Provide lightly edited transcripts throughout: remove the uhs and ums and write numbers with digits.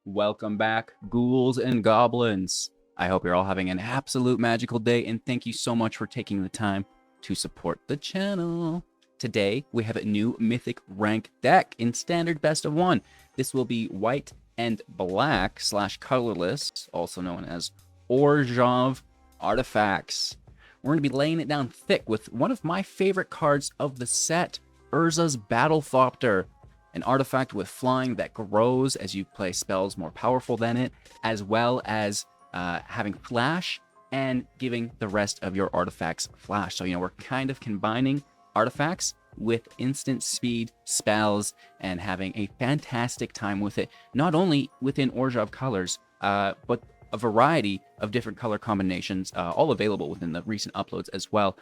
Welcome back, ghouls and goblins. I hope you're all having an absolute magical day, and thank you so much for taking the time to support the channel. Today, we have a new Mythic rank deck in Standard Best of 1. This will be white and black / colorless, also known as Orzhov artifacts. We're going to be laying it down thick with one of my favorite cards of the set, Urza's Battlethopter. An artifact with flying that grows as you play spells more powerful than it, as well as having flash and giving the rest of your artifacts flash. So, we're kind of combining artifacts with instant speed spells and having a fantastic time with it, not only within Orzhov colors, but a variety of different color combinations, all available within the recent uploads as well.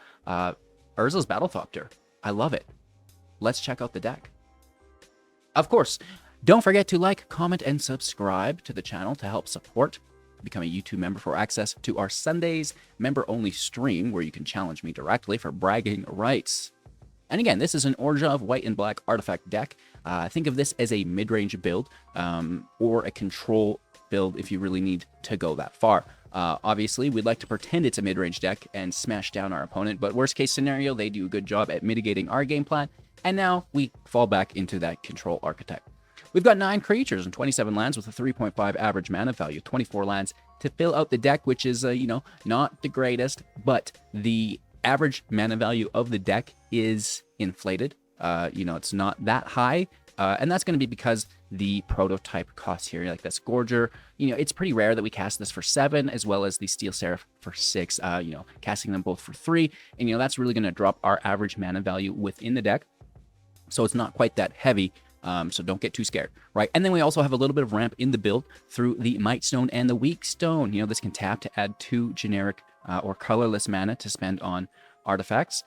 Urza's Battlethopter. I love it. Let's check out the deck. Of course, don't forget to like, comment, and subscribe to the channel to help support. Become a YouTube member for access to our Sundays member-only stream where you can challenge me directly for bragging rights. And again, this is an Orzhov white and black artifact deck. Think of this as a mid-range build or a control build if you really need to go that far. Obviously, we'd like to pretend it's a mid-range deck and smash down our opponent, but worst case scenario, they do a good job at mitigating our game plan. And now we fall back into that control archetype. We've got 9 creatures and 27 lands with a 3.5 average mana value, 24 lands to fill out the deck, which is, not the greatest, but the average mana value of the deck is inflated. It's not that high, and that's going to be because the prototype costs here, like this Scourger, it's pretty rare that we cast this for 7, as well as the Steel Seraph for 6, casting them both for 3, and, that's really going to drop our average mana value within the deck. So it's not quite that heavy, so don't get too scared, right? And then we also have a little bit of ramp in the build through the Mightstone and the Weakstone. This can tap to add 2 generic or colorless mana to spend on artifacts.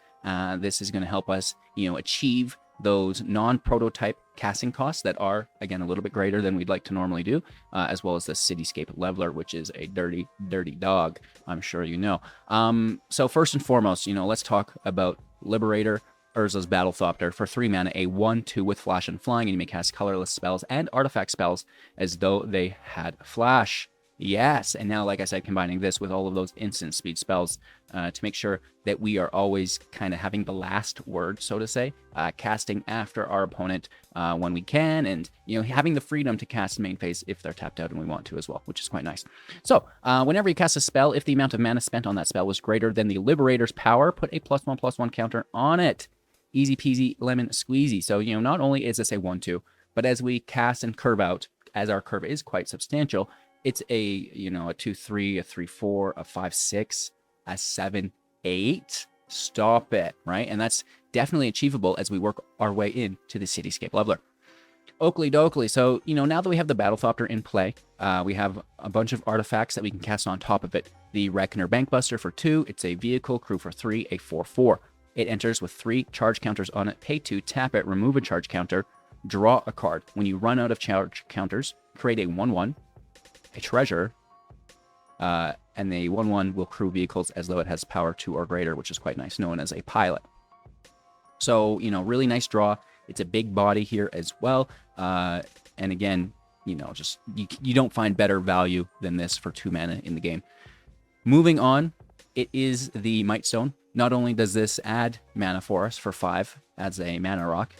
This is going to help us, achieve those non-prototype casting costs that are, again, a little bit greater than we'd like to normally do, as well as the Cityscape Leveler, which is a dirty, dirty dog, I'm sure you know. So first and foremost, let's talk about Liberator, Urza's Battlethopter. For 3 mana, a 1/2 with flash and flying, and you may cast colorless spells and artifact spells as though they had flash. Yes, and now, like I said, combining this with all of those instant speed spells to make sure that we are always kind of having the last word, so to say, casting after our opponent when we can, and having the freedom to cast main phase if they're tapped out and we want to as well, which is quite nice. So whenever you cast a spell, if the amount of mana spent on that spell was greater than the Liberator's power, put a +1/+1 counter on it. Easy peasy lemon squeezy. So, not only is this a 1/2, but as we cast and curve out, as our curve is quite substantial, it's a, a 2/3, a 3/4, a 5/6, a 7/8. Stop it, right? And that's definitely achievable as we work our way into the Cityscape Leveler. Oakley dokley. So, now that we have the Battlethopter in play, we have a bunch of artifacts that we can cast on top of it. The Reckoner Bankbuster for 2. It's a vehicle, crew for 3, a 4/4. It enters with 3 charge counters on it. Pay 2, tap it, remove a charge counter, draw a card. When you run out of charge counters, create a 1/1, a treasure, and the 1/1 will crew vehicles as though it has power 2 or greater, which is quite nice, known as a pilot. So, really nice draw. It's a big body here as well. And again, just you don't find better value than this for 2 mana in the game. Moving on, it is the Mightstone. Not only does this add mana for us for 5, adds a mana rock,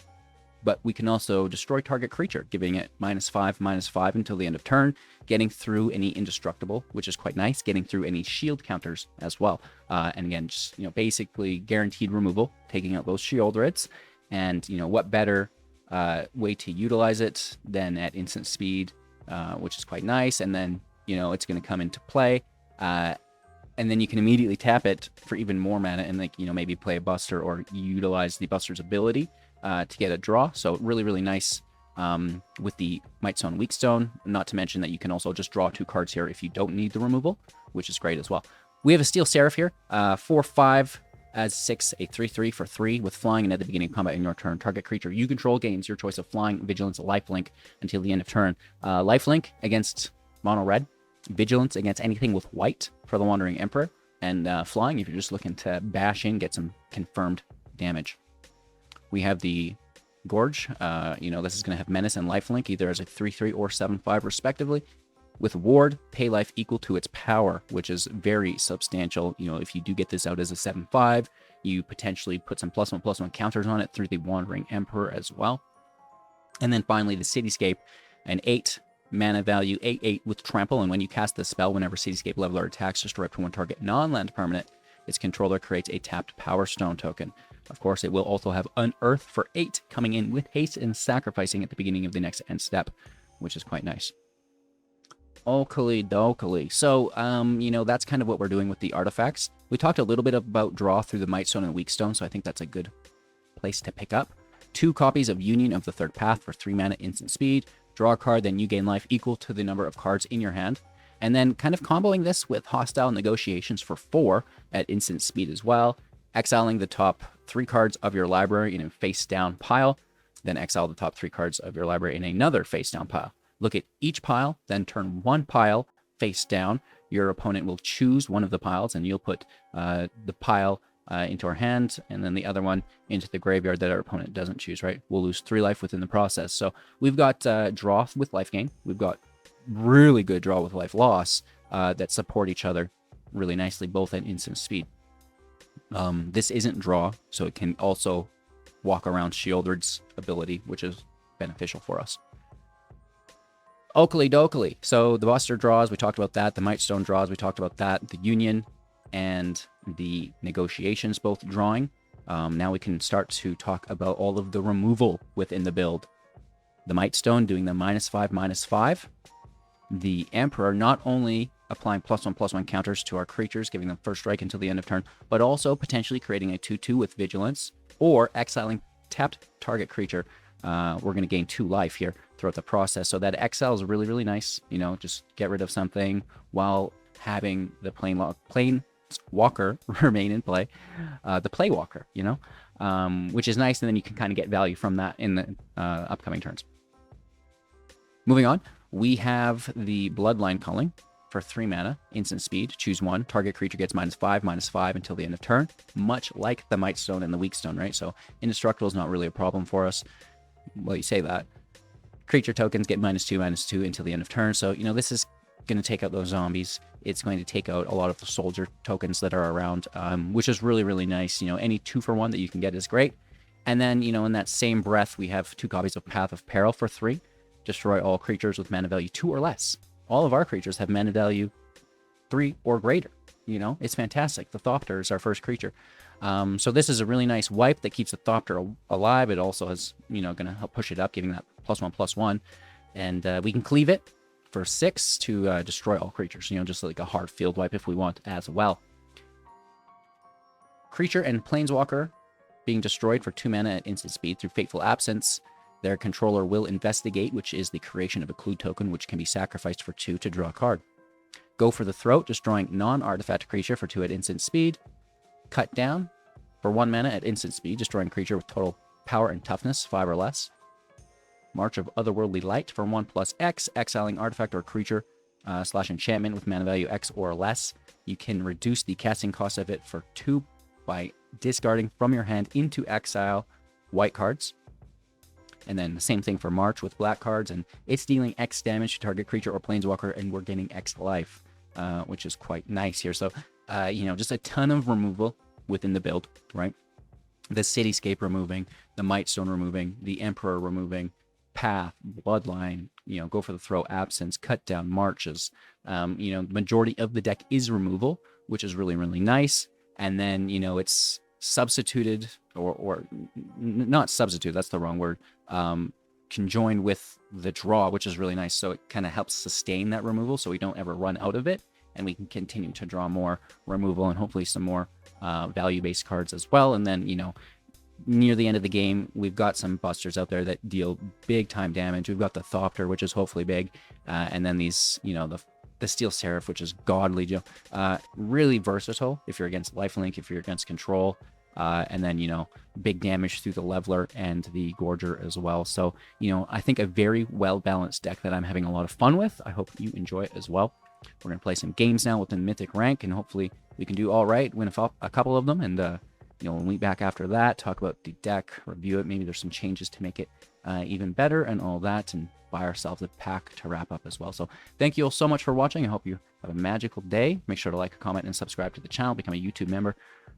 but we can also destroy target creature, giving it -5/-5 until the end of turn, getting through any indestructible, which is quite nice, getting through any shield counters as well. And again, just, basically guaranteed removal, taking out those shield writs. And, what better way to utilize it than at instant speed, which is quite nice. And then, it's going to come into play. And then you can immediately tap it for even more mana and, maybe play a Buster or utilize the Buster's ability to get a draw. So really, really nice with the Mightstone and Weakstone. Not to mention that you can also just draw 2 cards here if you don't need the removal, which is great as well. We have a Steel Seraph here, 4/5 as 6, a 3/3 for 3 with flying, and at the beginning of combat in your turn, target creature you control gains your choice of flying, vigilance, lifelink until the end of turn. Lifelink against mono red. Vigilance against anything with white for the Wandering Emperor, and flying if you're just looking to bash in, get some confirmed damage. We have the Gorge. This is going to have Menace and Lifelink either as a 3/3 or 7/5 respectively. With Ward, pay life equal to its power, which is very substantial. If you do get this out as a 7/5, you potentially put some +1/+1 counters on it through the Wandering Emperor as well. And then finally, the Cityscape, an 8 mana value, 8/8 with Trample, and when you cast this spell, whenever Cityscape Leveler attacks, destroy up to one target non-land permanent, its controller creates a tapped Power Stone token. Of course, it will also have Unearth for 8 coming in with haste and sacrificing at the beginning of the next end step, which is quite nice. Oakley dokely. So, that's kind of what we're doing with the artifacts. We talked a little bit about draw through the Mightstone and Weakstone, so I think that's a good place to pick up. 2 copies of Union of the Third Path for 3 mana instant speed. Draw a card, then you gain life equal to the number of cards in your hand. And then kind of comboing this with Hostile Negotiations for 4 at instant speed as well. Exiling the top 3 cards of your library in a face-down pile. Then exile the top 3 cards of your library in another face-down pile. Look at each pile, then turn one pile face down. Your opponent will choose one of the piles, and you'll put the pile into our hand, and then the other one into the graveyard that our opponent doesn't choose, right? We'll lose 3 life within the process. So we've got draw with life gain. We've got really good draw with life loss that support each other really nicely, both at instant speed. This isn't draw, so it can also walk around Sheoldred's ability, which is beneficial for us. Oakley dokely. So the Buster draws, we talked about that. The Mightstone draws, we talked about that. The Union and the Negotiations both drawing. Now we can start to talk about all of the removal within the build. The Mightstone doing the -5/-5. The Emperor not only applying +1/+1 counters to our creatures, giving them first strike until the end of turn, but also potentially creating a 2/2 with Vigilance, or exiling tapped target creature. We're going to gain 2 life here throughout the process. So that exile is really, really nice. Just get rid of something while having the Planeswalker remain in play. The Playwalker, which is nice. And then you can kind of get value from that in the upcoming turns. Moving on, we have the Bloodline Culling for 3 mana, instant speed. Choose one. Target creature gets -5/-5 until the end of turn, much like the Mightstone and the Weakstone, right? So indestructible is not really a problem for us. Well, you say that. Creature tokens get -2/-2 until the end of turn. So, this is going to take out those zombies. It's going to take out a lot of the soldier tokens that are around, which is really, really nice. Any 2-for-1 that you can get is great. And then, in that same breath, we have 2 copies of Path of Peril for 3. Destroy all creatures with mana value 2 or less. All of our creatures have mana value 3 or greater. It's fantastic. The Thopter is our first creature. So this is a really nice wipe that keeps the Thopter alive. It also is, going to help push it up, giving that +1/+1. And we can cleave it for 6 to destroy all creatures, just like a hard field wipe if we want as well. Creature and Planeswalker being destroyed for 2 mana at instant speed through Fateful Absence. Their controller will investigate, which is the creation of a clue token, which can be sacrificed for 2 to draw a card. Go for the Throat, destroying non-artifact creature for 2 at instant speed. Cut Down for 1 mana at instant speed, destroying creature with total power and toughness 5 or less. March of Otherworldly Light for 1+X, exiling artifact or creature / enchantment with mana value X or less. You can reduce the casting cost of it for 2 by discarding from your hand into exile white cards. And then the same thing for March with black cards, and it's dealing X damage to target creature or Planeswalker, and we're getting X life, which is quite nice here. So, just a ton of removal within the build, right? The Cityscape removing, the Mightstone removing, the Emperor removing, Path, Bloodline, go for the Throw, Absence, Cut Down, Marches. The majority of the deck is removal, which is really, really nice. And then, it's substituted or not substitute, that's the wrong word, conjoined with the draw, which is really nice. So it kind of helps sustain that removal so we don't ever run out of it, and we can continue to draw more removal and hopefully some more value-based cards as well. And then, near the end of the game, we've got some busters out there that deal big time damage. We've got the Thopter, which is hopefully big, and then these, the Steel Seraph, which is godly, really versatile if you're against lifelink, if you're against control, and then, big damage through the Leveler and the Gorger as well. So, I think a very well-balanced deck that I'm having a lot of fun with. I hope you enjoy it as well. We're going to play some games now within Mythic rank, and hopefully we can do all right, win a couple of them, and, When we back after that, talk about the deck, review it. Maybe there's some changes to make it even better and all that, and buy ourselves a pack to wrap up as well. So thank you all so much for watching. I hope you have a magical day. Make sure to like, comment, and subscribe to the channel. Become a YouTube member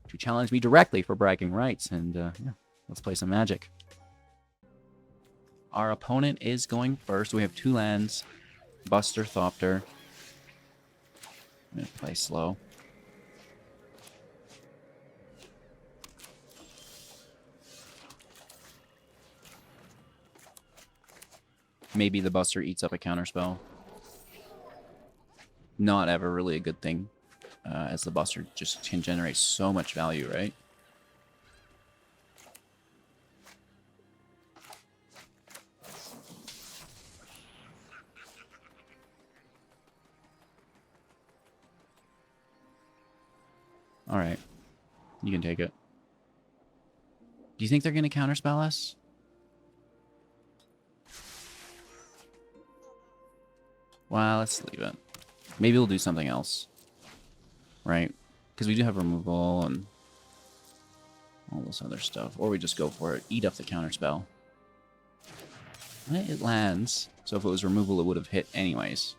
to challenge me directly for bragging rights. And yeah, let's play some Magic. Our opponent is going first. We have 2 lands. Battlethopter. I'm going to play slow. Maybe the Buster eats up a counterspell. Not ever really a good thing, as the Buster just can generate so much value, right? Alright. You can take it. Do you think they're going to counterspell us? Well, let's leave it. Maybe we'll do something else. Right? Because we do have removal and all this other stuff. Or we just go for it. Eat up the counterspell. It lands. So if it was removal, it would have hit anyways.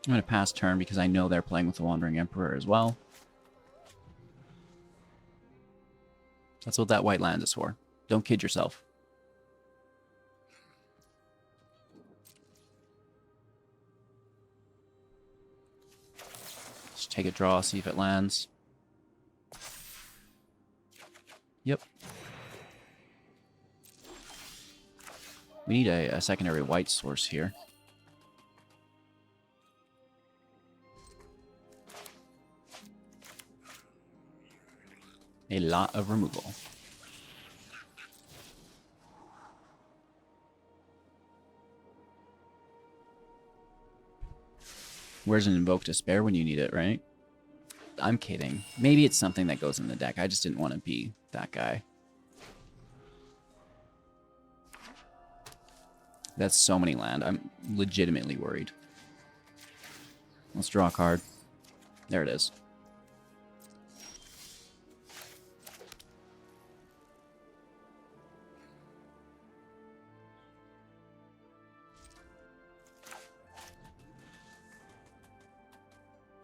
I'm going to pass turn because I know they're playing with the Wandering Emperor as well. That's what that white land is for. Don't kid yourself. Just take a draw, see if it lands. Yep. We need a secondary white source here. A lot of removal. Where's an Invoke Despair when you need it, right? I'm kidding. Maybe it's something that goes in the deck. I just didn't want to be that guy. That's so many land. I'm legitimately worried. Let's draw a card. There it is.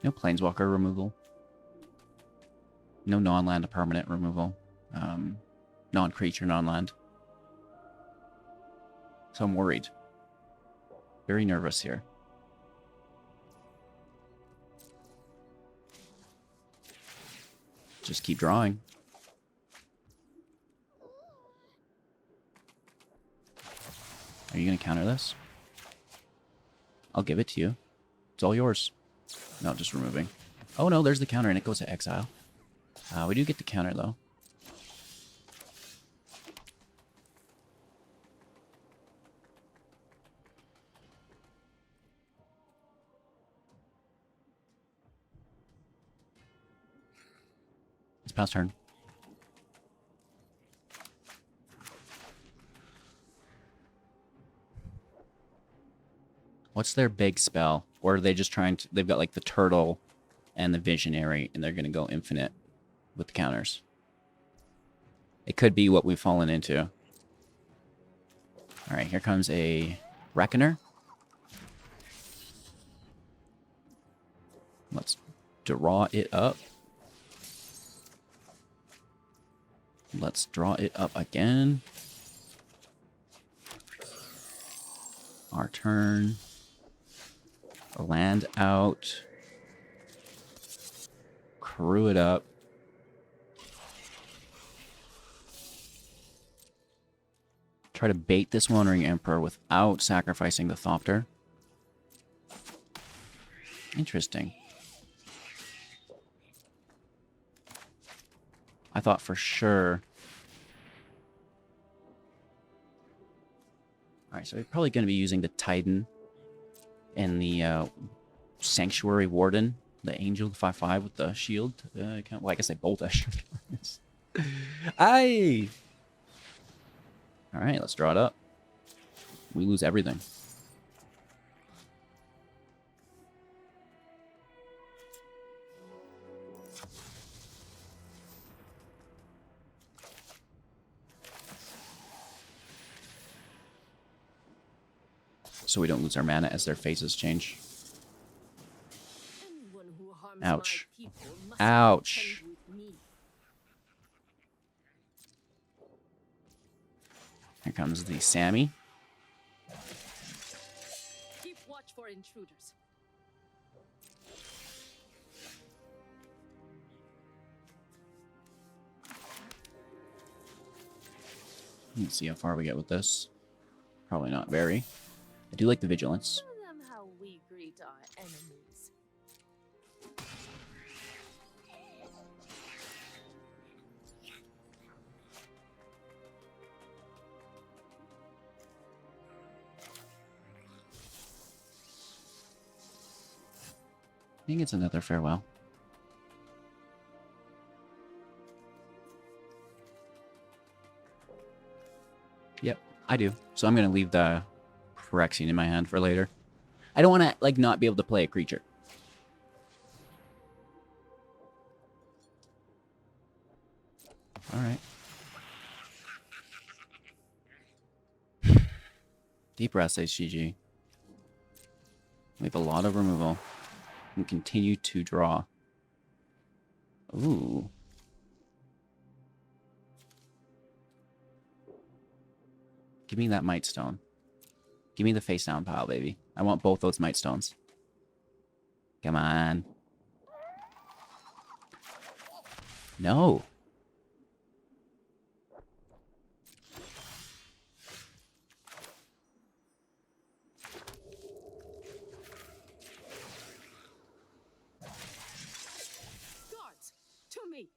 No Planeswalker removal. No non-land permanent removal. Non-creature, non-land. So I'm worried. Very nervous here. Just keep drawing. Are you going to counter this? I'll give it to you. It's all yours. No, just removing. Oh no, there's the counter and it goes to exile. We do get the counter though. It's past turn. What's their big spell? Or are they just trying to... They've got like the turtle and the visionary, and they're going to go infinite with the counters. It could be what we've fallen into. Alright, here comes a Reckoner. Let's draw it up. Let's draw it up again. Our turn. Land out. Crew it up. Try to bait this Wandering Emperor without sacrificing the Thopter. Interesting. I thought for sure... Alright, so we're probably going to be using the Titan and the Sanctuary Warden, the Angel, the 5/5 with the shield. Well, I guess they both actually. Aye! Alright, let's draw it up. We lose everything. so we don't lose our mana as their faces change. Ouch. Ouch. Here comes the Sammy. Keep watch for intruders. Let's see how far we get with this. Probably not very. I do like the vigilance. Show them how we greet our enemies. I think it's another farewell. Yep, I do. So I'm going to leave the Phyrexian in my hand for later. I don't want to, like, not be able to play a creature. Alright. Deep Rest HGG. We have a lot of removal. And continue to draw. Ooh. Give me that Mightstone. Give me the face down pile, baby. I want both those Mightstones. Come on. No. Guards, to me.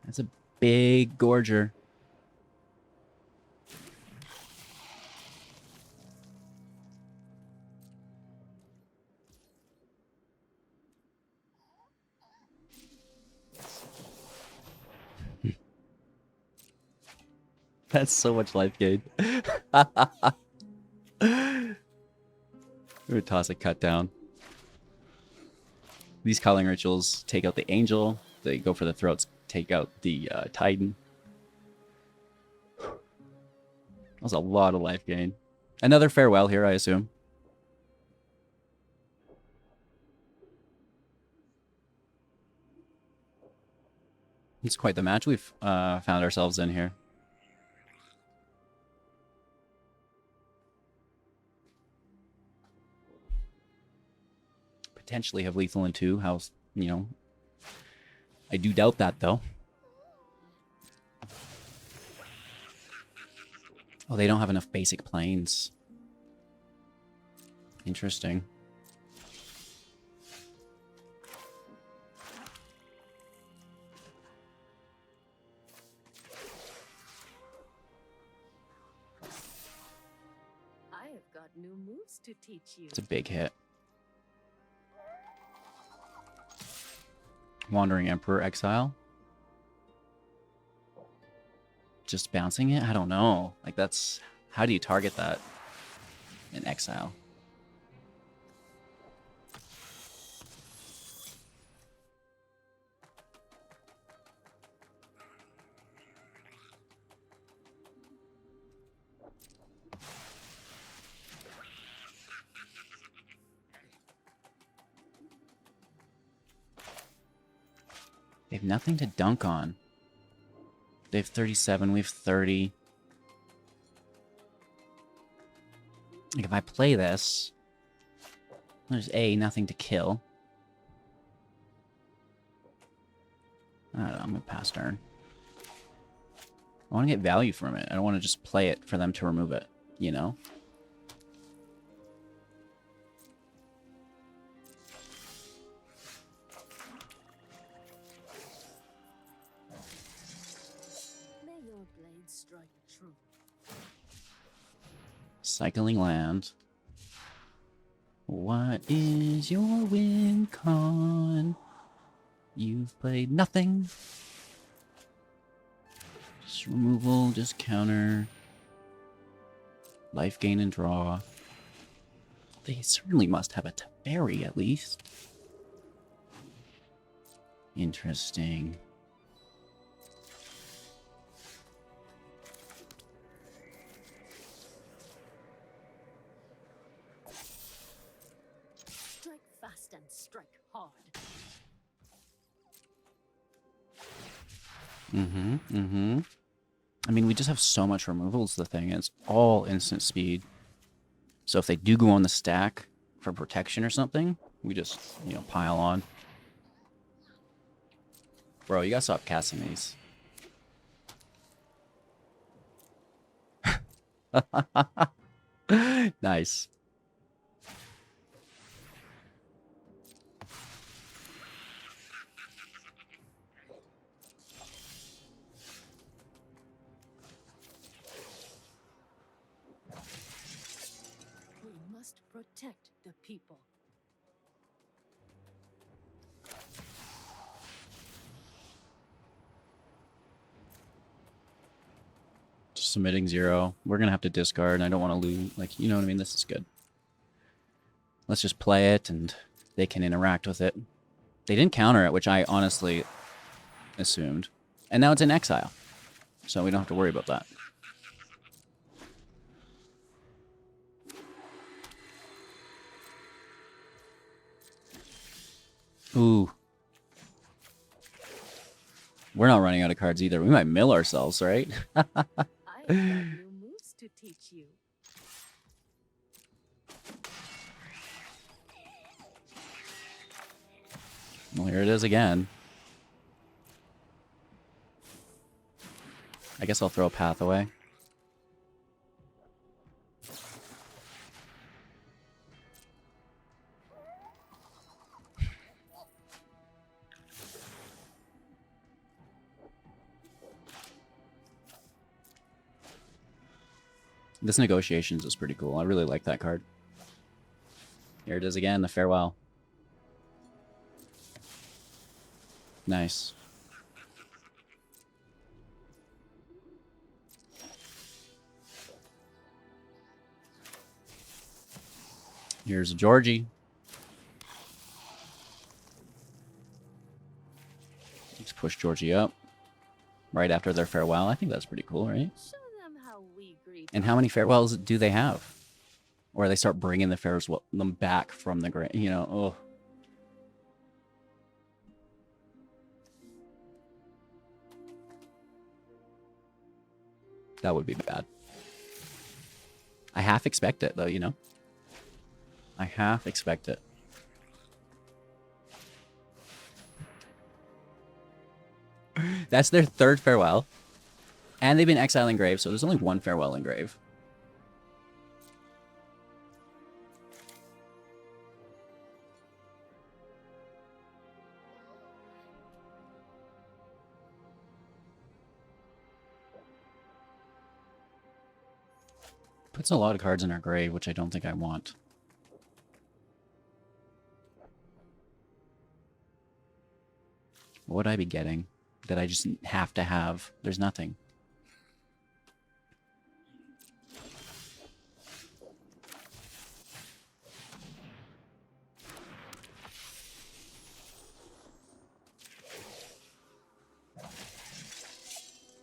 That's a big Gorger. That's so much life gain. We're gonna toss a cut down. These culling rituals take out the angel. They go for the throats, take out the Titan. That was a lot of life gain. Another farewell here, I assume. It's quite the match we've found ourselves in here. Potentially have lethal in 2. How, you know, I do doubt that, though. Oh, they don't have enough basic planes. Interesting. I have got new moves to teach you. It's a big hit. Wandering Emperor Exile. Just bouncing it? I don't know. Like, that's... How do you target that in Exile? They have nothing to dunk on. They have 37, we have 30. Like, if I play this, there's A, nothing to kill. I don't know, I'm gonna pass turn. I want to get value from it. I don't want to just play it for them to remove it, you know? Cycling land. What is your win con? You've played nothing. Just removal, just counter. Life gain and draw. They certainly must have a Teferi at least. Interesting. strike hard. I mean, we just have so much removal is the thing. It's all instant speed. So if they do go on the stack for protection or something, we just, you know, pile on. Bro, you gotta stop casting these. Nice. We must protect the people. Just submitting 0. We're gonna have to discard, and I don't want to lose. Like, you know what I mean? This is good. Let's just play it, and they can interact with it. They didn't counter it, which I honestly assumed. And now it's in exile. So we don't have to worry about that. Ooh. We're not running out of cards either. We might mill ourselves, right? I've got new moves to teach you. Well, here it is again. I guess I'll throw a path away. This Negotiations is pretty cool. I really like that card. Here it is again, the Farewell. Nice. Here's Georgie. Let's push Georgie up. Right after their Farewell. I think that's pretty cool, right? Show them how we greet. And how many Farewells do they have? Or they start bringing the Farewells them back from the grave, you know, oh. That would be bad. I half expect it, though, you know? I half expect it. That's their 3rd Farewell. And they've been exiling Grave, so there's only 1 Farewell in Grave. Puts a lot of cards in our grave, which I don't think I want. What would I be getting that I just have to have? There's nothing.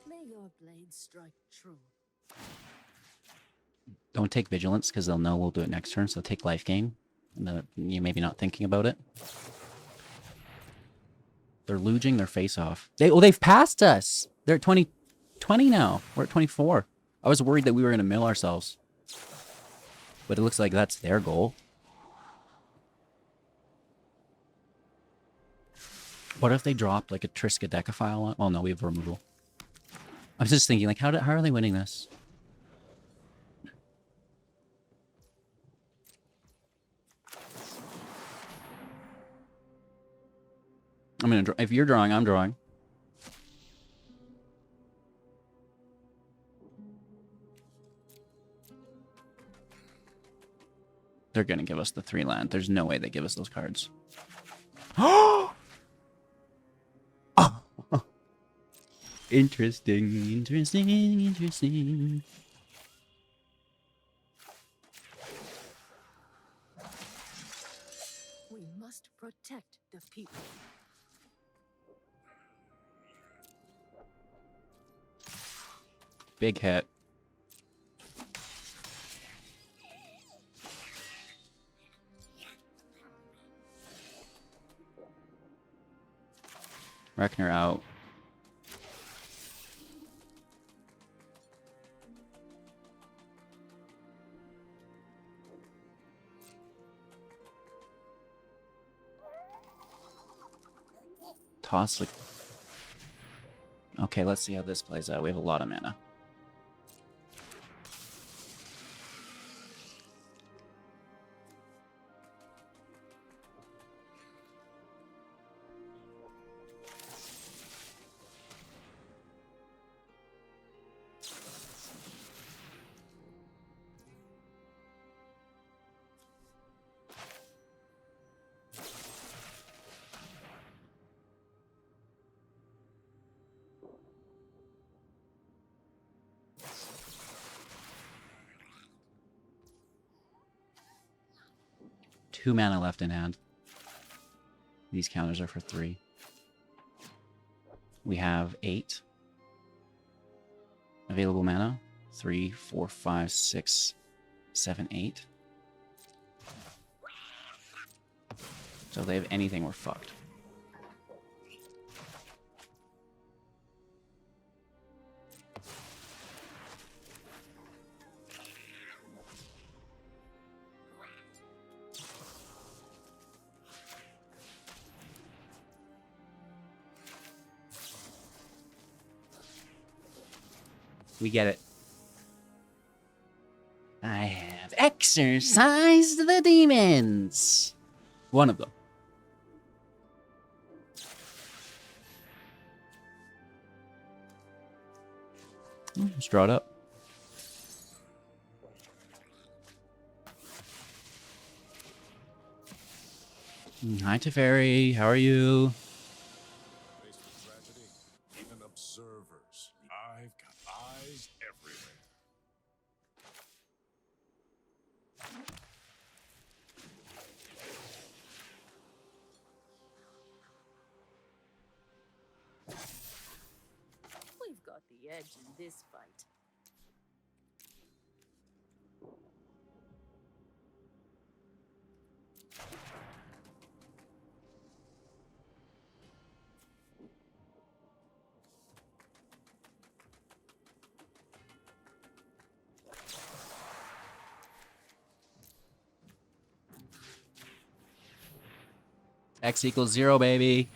May your blade strike true. Don't take Vigilance, because they'll know we'll do it next turn, so take Life Gain. And then you're maybe not thinking about it. They're losing their face off. They've passed us! They're at 20 now. We're at 24. I was worried that we were going to mill ourselves. But it looks like that's their goal. What if they dropped like a Triskaidekaphile on? Well, no, we have removal. I was just thinking, like, how are they winning this? I'm gonna draw. If you're drawing, I'm drawing. They're gonna give us the 3 land. There's no way they give us those cards. Oh! Interesting. We must protect the people. Big hit. Reckoner out. Toss like... Okay, let's see how this plays out. We have a lot of mana. Two mana left in hand. These counters are for 3. We have 8 available mana. 3, 4, 5, 6, 7, 8. So if they have anything, we're fucked. We get it. I have exorcised the demons. One of them. Just draw it up. Hi, Teferi. How are you? Faced with tragedy, even observers. I've got eyes everywhere. We've got the edge in this fight. X equals 0, baby.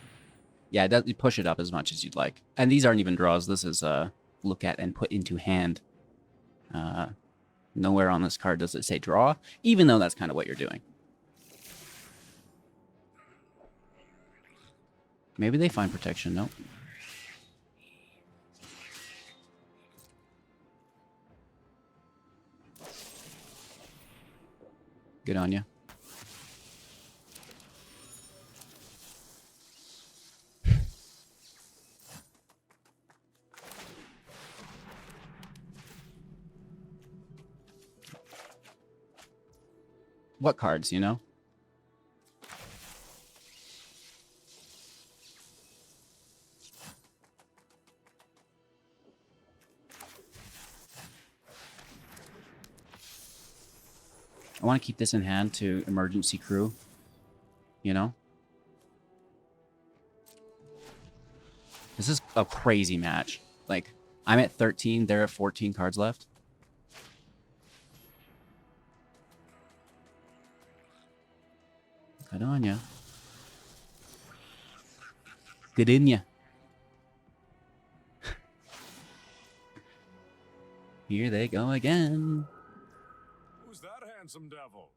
Yeah, you push it up as much as you'd like. And these aren't even draws. This is look at and put into hand. Nowhere on this card does it say draw, even though that's kind of what you're doing. Maybe they find protection. Nope. Good on you. What cards, you know? I want to keep this in hand to emergency crew, you know? This is a crazy match. Like, I'm at 13, they're at 14 cards left. Good on ya. Good in ya. Here they go again. Who's that handsome devil?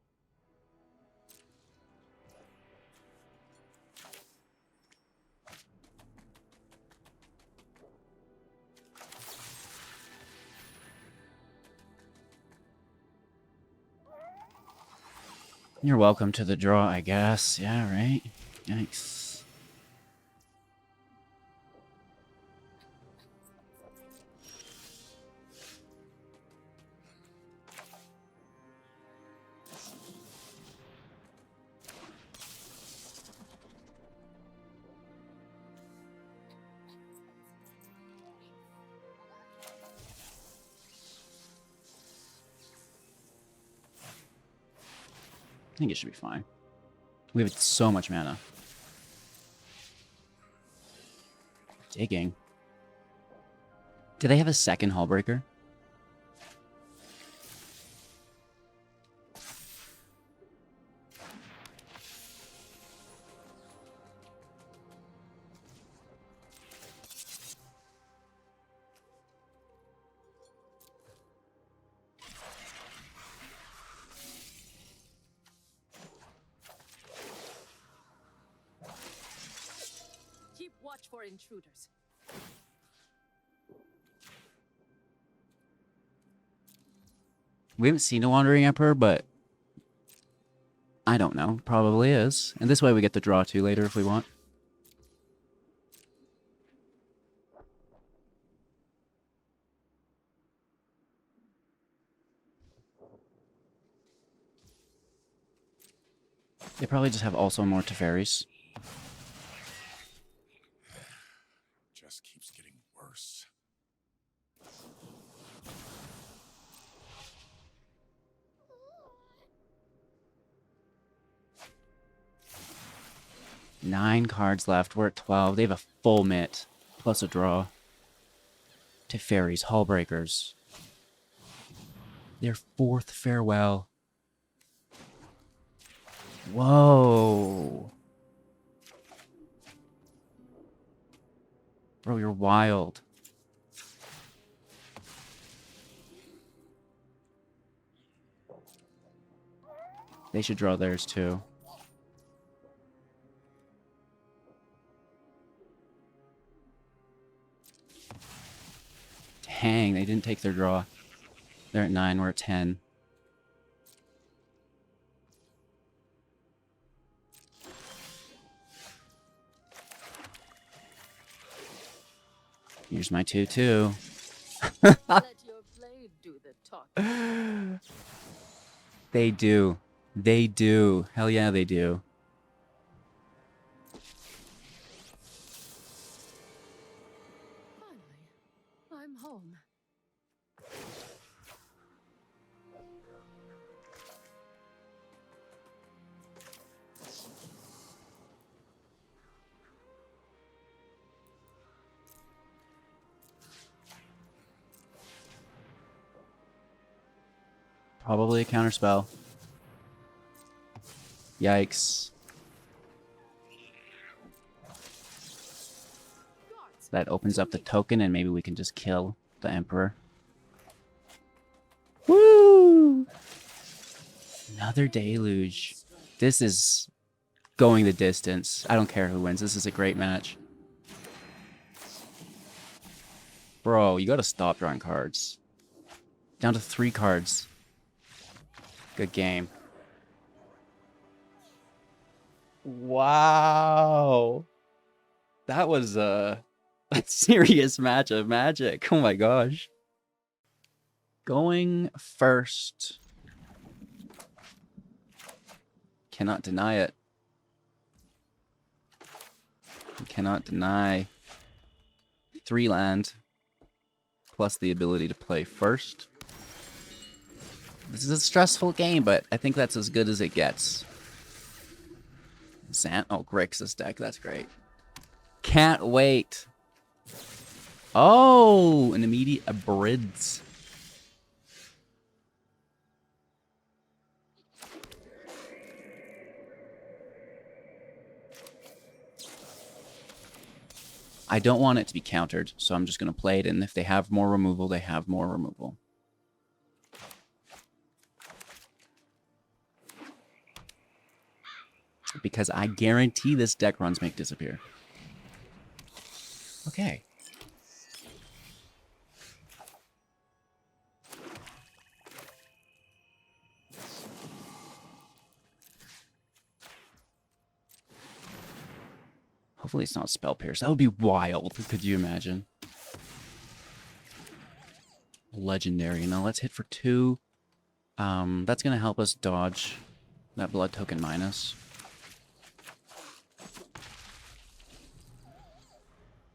You're welcome to the draw, I guess. Yeah, right? Yikes. I think it should be fine. We have so much mana. Digging. Do they have a second Hullbreaker? Keep watch for intruders. We haven't seen a Wandering Emperor, but I don't know. Probably is. And this way we get the draw too later if we want. They probably just have also more Teferis. Just keeps getting worse. Nine cards left. We're at 12. They have a full mitt. Plus a draw. Teferis, Hullbreakers. Their fourth farewell. Whoa. Bro, you're wild. They should draw theirs too. Dang, they didn't take their draw. They're at 9, we're at 10. Here's my 2/2. Let your blade do the talking. They do. They do. Hell yeah, they do. Finally, I'm home. Probably a counterspell. Yikes. That opens up the token and maybe we can just kill the Emperor. Woo! Another deluge. This is going the distance. I don't care who wins. This is a great match. Bro, you gotta stop drawing cards. Down to 3 cards. Good game. Wow. That was a serious match of Magic. Oh my gosh. Going first. Cannot deny it. Cannot deny 3 land plus the ability to play first. This is a stressful game, but I think that's as good as it gets. Oh, Grixis deck. That's great. Can't wait. Oh, an immediate abrids. I don't want it to be countered, so I'm just going to play it, and if they have more removal, they have more removal. Because I guarantee this deck runs make disappear. Okay. Hopefully it's not Spell Pierce. That would be wild. Could you imagine? Legendary. Now let's hit for 2. That's going to help us dodge that blood token minus.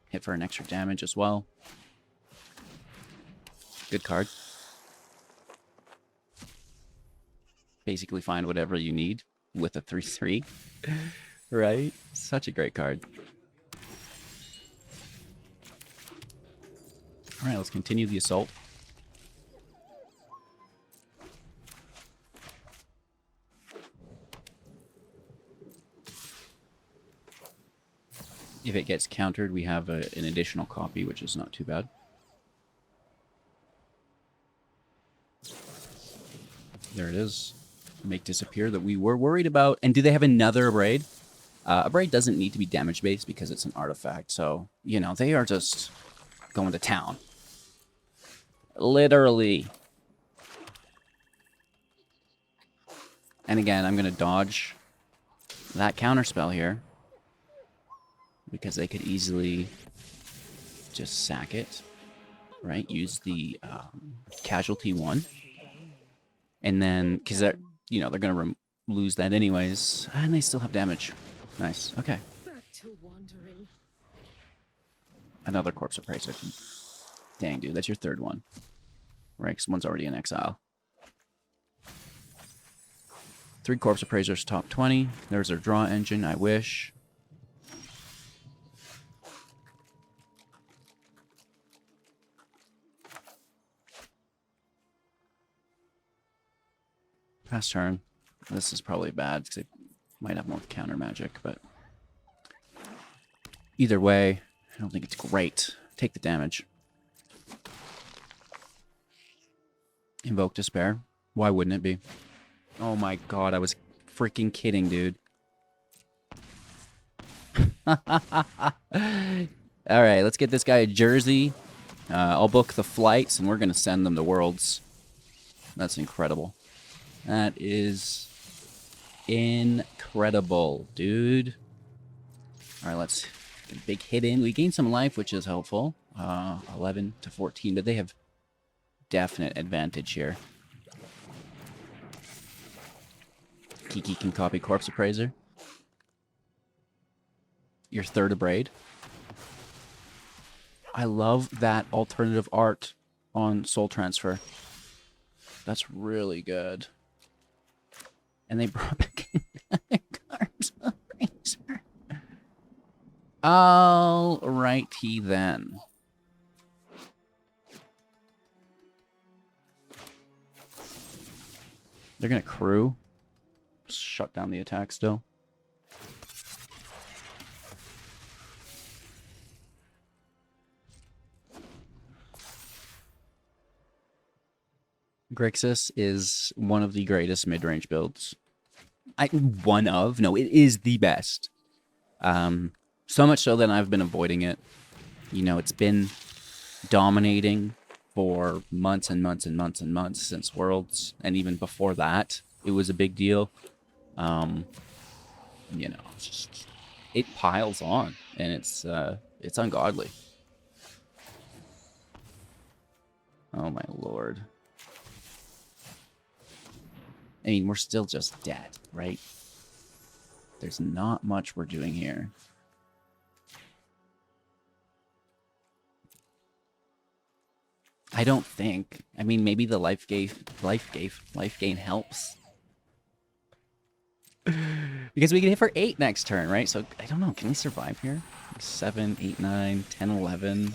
Hit for an extra damage as well. Good card. Basically find whatever you need with a 3/3. Right? Such a great card. Alright, let's continue the assault. If it gets countered, we have an additional copy, which is not too bad. There it is. Make disappear that we were worried about. And do they have another Abrade? Abrade doesn't need to be damage-based because it's an artifact. So, you know, they are just going to town. Literally. And again, I'm going to dodge that counterspell here. Because they could easily just sack it, right? Use the casualty one. And then, because they're, you know, they're going to lose that anyways. And they still have damage. Nice. Okay. Back to wandering. Another Corpse Appraiser. Dang, dude, that's your third one. Right, 'cause one's already in exile. 3 Corpse Appraisers, top 20. There's our draw engine, I wish. Pass turn. This is probably bad because it might have more counter magic, but either way, I don't think it's great. Take the damage. Invoke Despair. Why wouldn't it be? Oh my god, I was freaking kidding, dude. Alright, let's get this guy a jersey. I'll book the flights, and we're going to send them to Worlds. That's incredible. That is incredible, dude. Alright, let's get a big hit in. We gained some life, which is helpful. 11 to 14, but they have definite advantage here. Kiki can copy Corpse Appraiser. Your third Abrade. I love that alternative art on Soul Transfer. That's really good. And they brought back Corpse Appraiser. Alrighty then. They're gonna crew. Shut down the attack still. Grixis is one of the greatest mid-range builds. No, it is the best. So much so that I've been avoiding it. You know, it's been dominating for months and months and months and months since Worlds, and even before that, it was a big deal. You know, it's just, it piles on, and it's ungodly. Oh my lord. I mean, we're still just dead, right? There's not much we're doing here. I don't think. I mean, maybe the life gain helps. Because we can hit for 8 next turn, right? So, I don't know. Can we survive here? 7, 8, 9, 10, 11.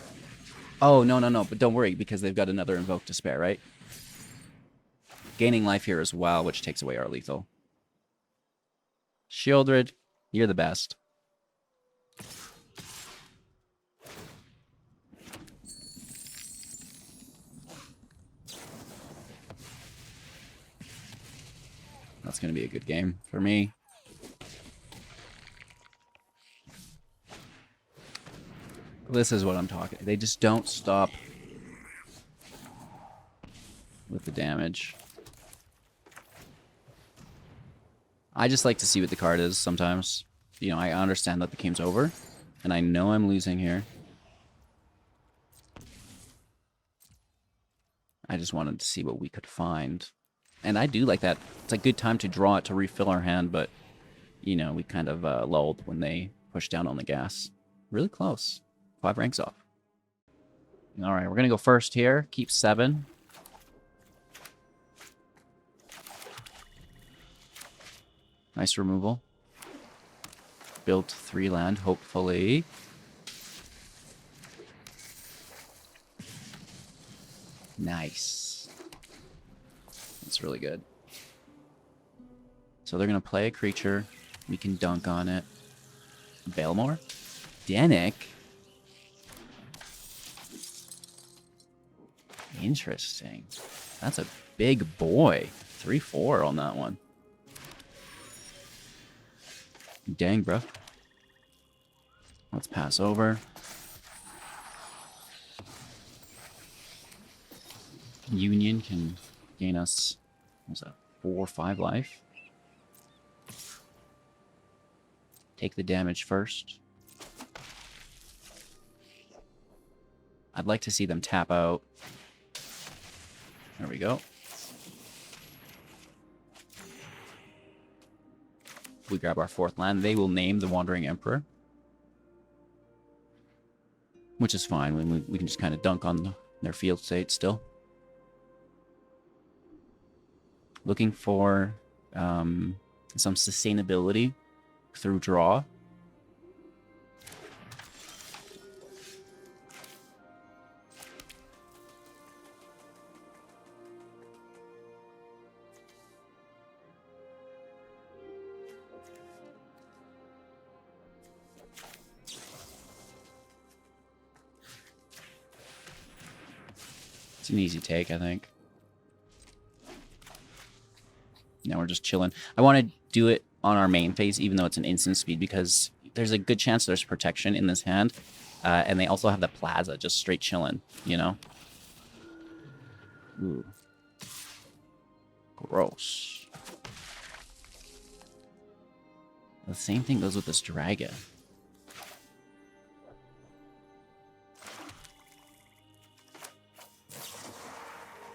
Oh, no. But don't worry, because they've got another Invoke Despair, right? Gaining life here as well, which takes away our lethal. Shieldred, you're the best. That's going to be a good game for me. This is what I'm talking. They just don't stop with the damage. I just like to see what the card is sometimes. You know, I understand that the game's over, and I know I'm losing here. I just wanted to see what we could find. And I do like that. It's a good time to draw it to refill our hand, but, you know, we kind of lulled when they pushed down on the gas. Really close. 5 ranks off. All right, we're going to go first here. Keep 7. Nice removal. Build 3 land, hopefully. Nice. That's really good. So they're going to play a creature. We can dunk on it. Balemore? Denick? Interesting. That's a big boy. 3/4 on that one. Dang, bro. Let's pass over. Union can gain us, what's that, 4 or 5 life. Take the damage first. I'd like to see them tap out. There we go. We grab our 4th land. They will name the Wandering Emperor. Which is fine. We can just kind of dunk on their field state still. Looking for some sustainability through draw. It's an easy take, I think. Now we're just chilling. I want to do it on our main phase, even though it's an instant speed, because there's a good chance there's protection in this hand. And they also have the Plaza just straight chilling, you know? Ooh. Gross. The same thing goes with this dragon.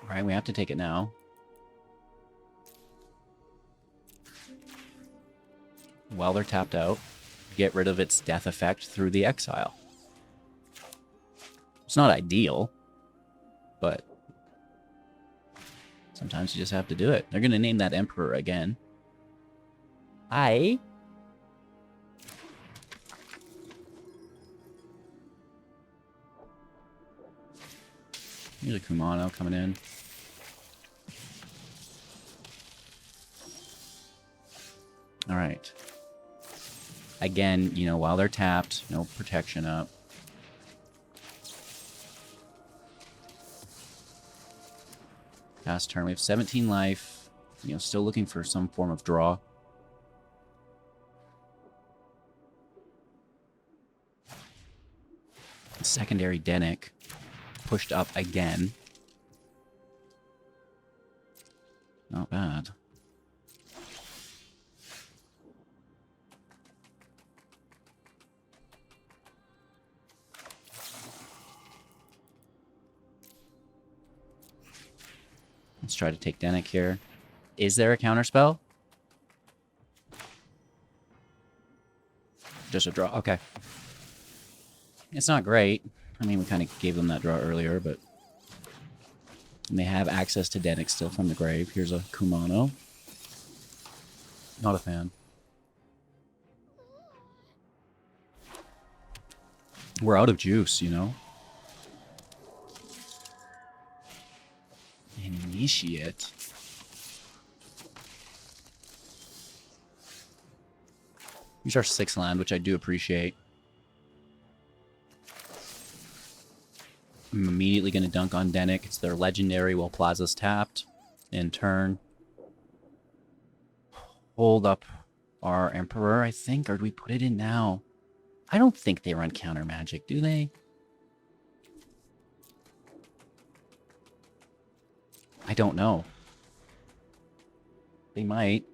Right, we have to take it now. While they're tapped out, get rid of its death effect through the exile. It's not ideal, but sometimes you just have to do it. They're going to name that Emperor again. Here's a Kumano coming in. All right. Again, you know, while they're tapped, no protection up. Past turn, we have 17 life. You know, still looking for some form of draw. Secondary Denick pushed up again. Not bad. Let's try to take Denick here. Is there a counterspell? Just a draw. Okay. It's not great. I mean, we kind of gave them that draw earlier, but... And they have access to Denick still from the grave. Here's a Kumano. Not a fan. We're out of juice, you know? Initiate. Here's our 6th land, which I do appreciate. I'm immediately going to dunk on Denick. It's their legendary while Plaza's tapped. In turn. Hold up our Emperor, I think. Or do we put it in now? I don't think they run counter magic, do they? I don't know. They might.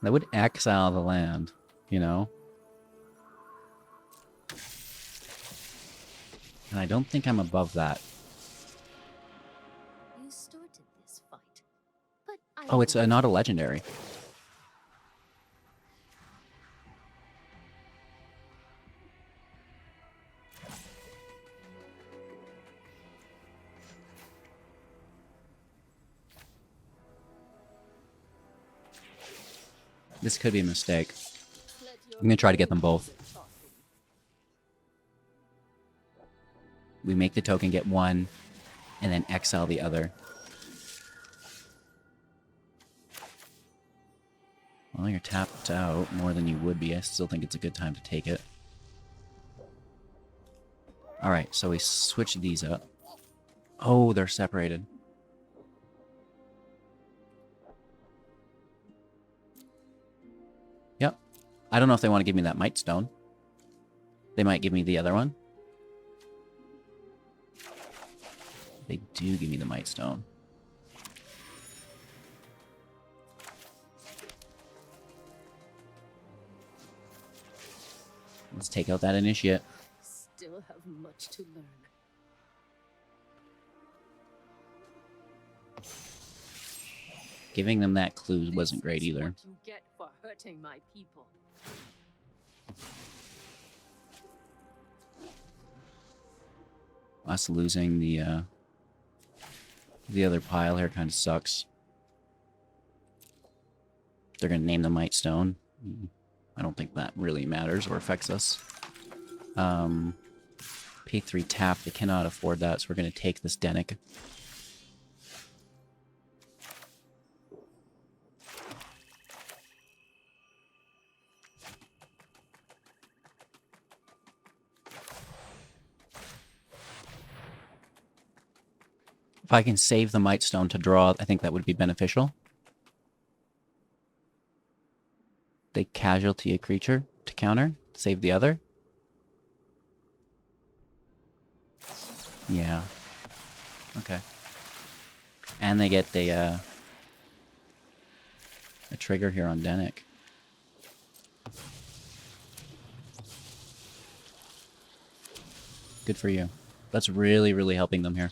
That would exile the land, you know? And I don't think I'm above that. You started this fight, but I Oh, it's not a legendary. This could be a mistake. I'm gonna try to get them both. We make the token get one, and then exile the other. Well, you're tapped out more than you would be. I still think it's a good time to take it. Alright, so we switch these up. Oh, they're separated. Yep. I don't know if they want to give me that Mightstone. They might give me the other one. They do give me the Mightstone. Let's take out that Initiate. Still have much to learn. Giving them that clue wasn't great This is either. what you get for hurting my people. Us losing the other pile here kind of sucks. They're going to name the Mightstone. I don't think that really matters or affects us. Pay 3 tap. They cannot afford that, so we're going to take this Denic. If I can save the Mightstone to draw, I think that would be beneficial. They casualty a creature to counter, save the other. Yeah. Okay. And they get the a trigger here on Denic. Good for you. That's really, really helping them here.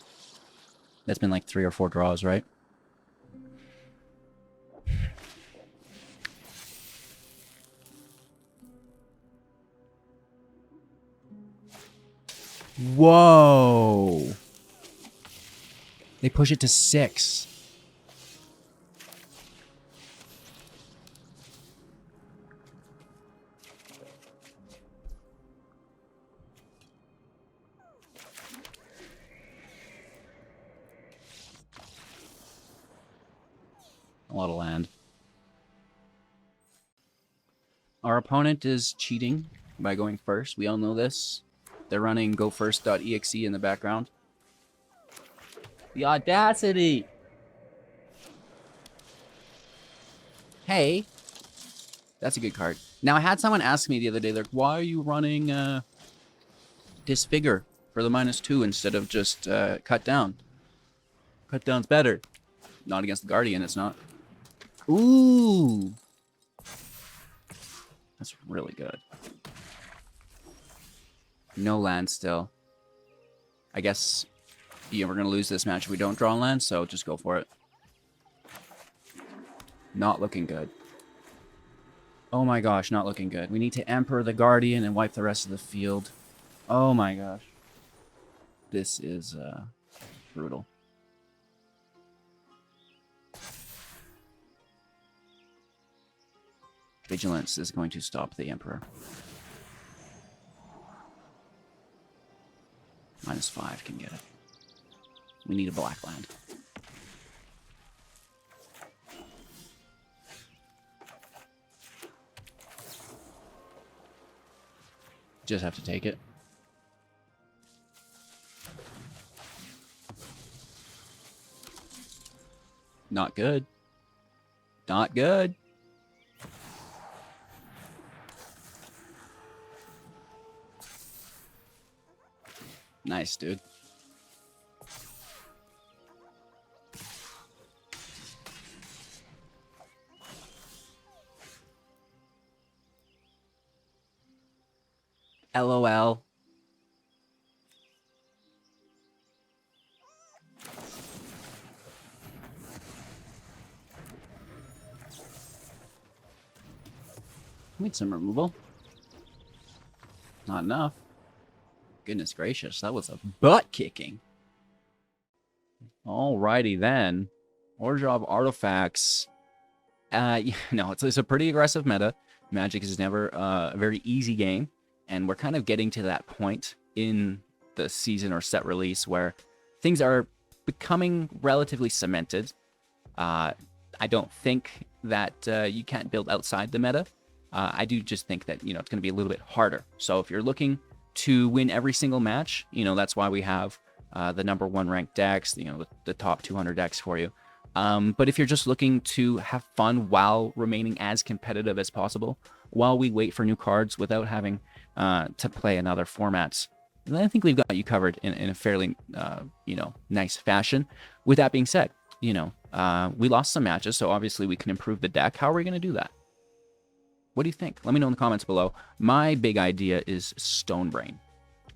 That's been like 3 or 4 draws, right? Whoa! They push it to 6. A lot of land. Our opponent is cheating by going first. We all know this. They're running gofirst.exe in the background. The audacity! Hey! That's a good card. Now, I had someone ask me the other day, like, why are you running Disfigure for the -2 instead of just Cut Down? Cut Down's better. Not against the Guardian, it's not. Ooh! That's really good. No land still. I guess we're going to lose this match if we don't draw land, so just go for it. Not looking good. Oh my gosh, not looking good. We need to Emperor the Guardian and wipe the rest of the field. Oh my gosh. This is brutal. Vigilance is going to stop the Emperor. -5 can get it. We need a black land. Just have to take it. Not good. Not good. Nice, dude. LOL. Need some removal. Not enough. Goodness gracious, that was a butt kicking. Alrighty then. Orzhov Artifacts No, it's a pretty aggressive meta. Magic is never a very easy game, and we're kind of getting to that point in the season or set release where things are becoming relatively cemented. I don't think that you can't build outside the meta. I do just think that, it's going to be a little bit harder. So if you're looking to win every single match, that's why we have the number 1 ranked decks, the top 200 decks for you. But if you're just looking to have fun while remaining as competitive as possible, while we wait for new cards without having to play in other formats, then I think we've got you covered in a fairly, nice fashion. With that being said, we lost some matches, so obviously we can improve the deck. How are we going to do that? What do you think? Let me know in the comments below. My big idea is Stonebrain.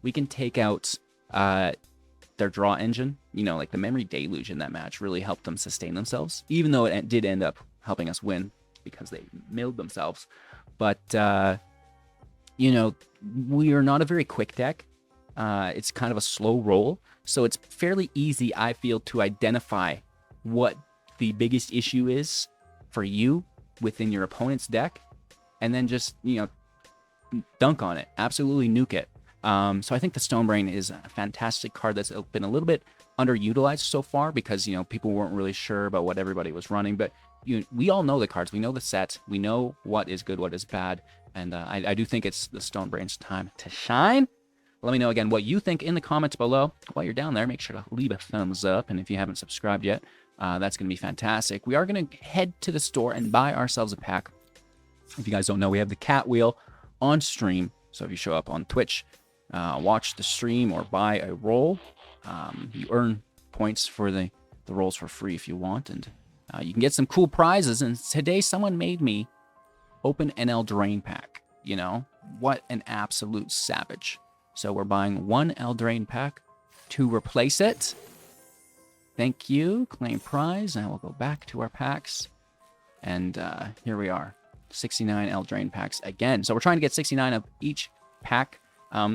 We can take out their draw engine. Like the Memory Deluge in that match really helped them sustain themselves, even though it did end up helping us win because they milled themselves. But, we are not a very quick deck. It's kind of a slow roll. So it's fairly easy, I feel, to identify what the biggest issue is for you within your opponent's deck, and then just, dunk on it. Absolutely nuke it. So I think the Stonebrain is a fantastic card that's been a little bit underutilized so far because, people weren't really sure about what everybody was running. But we all know the cards. We know the set. We know what is good, what is bad. And I do think it's the Stonebrain's time to shine. Let me know again what you think in the comments below. While you're down there, make sure to leave a thumbs up. And if you haven't subscribed yet, that's going to be fantastic. We are going to head to the store and buy ourselves a pack. If you guys don't know, we have the cat wheel on stream. So if you show up on Twitch, watch the stream or buy a roll, you earn points for the rolls for free if you want. And you can get some cool prizes. And today someone made me open an Eldraine pack. What an absolute savage. So we're buying 1 Eldraine pack to replace it. Thank you. Claim prize. And we'll go back to our packs. And here we are. 69 Eldraine packs again. So we're trying to get 69 of each pack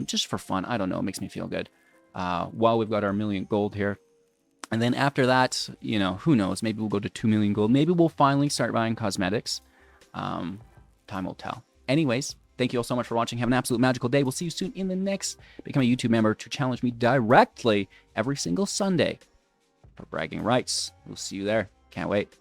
just for fun. I don't know. It makes me feel good. While we've got our 1 million gold here. And then after that, who knows? Maybe we'll go to 2 million gold. Maybe we'll finally start buying cosmetics. Time will tell. Anyways, thank you all so much for watching. Have an absolute magical day. We'll see you soon in the next. Become a YouTube member to challenge me directly every single Sunday for bragging rights. We'll see you there. Can't wait.